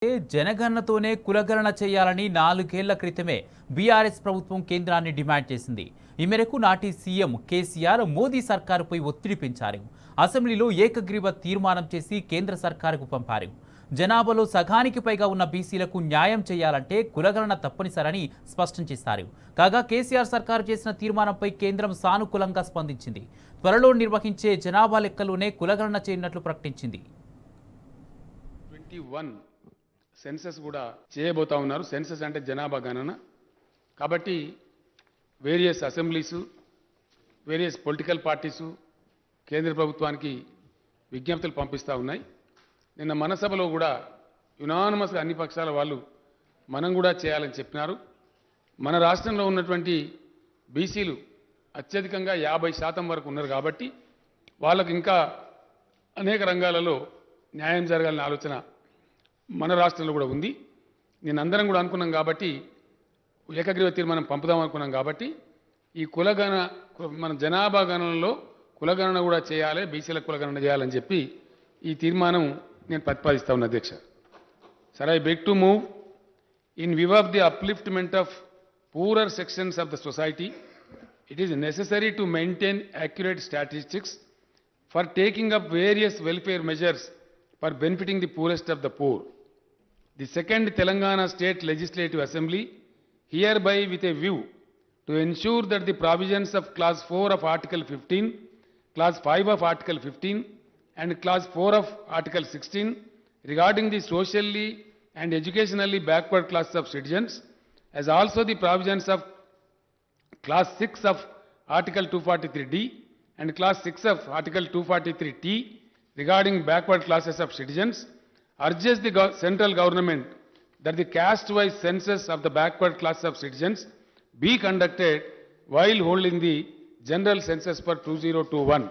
జనగణనతోనే కులగణన చేయాలని 4 ఏళ్ల క్రితమే బీఆర్ఎస్ ప్రభుత్వం కేంద్రాన్ని డిమాండ్ చేసింది. ఈ మేరకు నాటి సీఎం కేసీఆర్ మోదీ సర్కారుపై ఒత్తిడి పెంచారు. అసెంబ్లీలో ఏకగ్రీవ తీర్మానం చేసి కేంద్ర సర్కారుకు పంపారు. జనాభాలో సగానికి పైగా ఉన్న బీసీలకు న్యాయం చేయాలంటే కులగణన తప్పనిసరని స్పష్టం చేశారు. కాగా కేసీఆర్ సర్కారు చేసిన తీర్మానంపై కేంద్రం సానుకూలంగా స్పందించింది. త్వరలో నిర్వహించే జనాభా లెక్కలోనే కులగణన చేయనున్నట్లు ప్రకటించింది. సెన్సస్ కూడా చేయబోతా ఉన్నారు. సెన్సస్ అంటే జనాభా గణన. కాబట్టి వేరియస్ అసెంబ్లీసు, వేరియస్ పొలిటికల్ పార్టీసు కేంద్ర ప్రభుత్వానికి విజ్ఞప్తులు పంపిస్తూ ఉన్నాయి. నిన్న మన సభలో కూడా యునానిమస్గా అన్ని పక్షాల వాళ్ళు మనం కూడా చేయాలని చెప్పినారు. మన రాష్ట్రంలో ఉన్నటువంటి బీసీలు అత్యధికంగా 50% వరకు ఉన్నారు. కాబట్టి వాళ్ళకు ఇంకా అనేక రంగాలలో న్యాయం జరగాలనే ఆలోచన మన రాష్ట్రంలో కూడా ఉంది. నేను అందరం కూడా అనుకున్నాం కాబట్టి ఏకగ్రీవ తీర్మానం పంపుదాం అనుకున్నాం. కాబట్టి ఈ మన జనాభా గణనలో కులగణన కూడా చేయాలి, బీసీల కులగణన చేయాలని చెప్పి ఈ తీర్మానం నేను ప్రతిపాదిస్తా ఉన్నా అధ్యక్ష. Sir, I beg to move in view of the upliftment of poorer sections of the society. It is necessary to maintain accurate statistics for taking up various welfare measures for benefiting the poorest of the poor. The second Telangana State Legislative Assembly hereby with a view to ensure that the provisions of Clause 4 of Article 15, Clause 5 of Article 15 and Clause 4 of Article 16 regarding the socially and educationally backward classes of citizens, as also the provisions of Clause 6 of Article 243D and Clause 6 of Article 243T regarding backward classes of citizens, urges the central government that the caste-wise census of the backward class of citizens be conducted while holding the general census for 2021.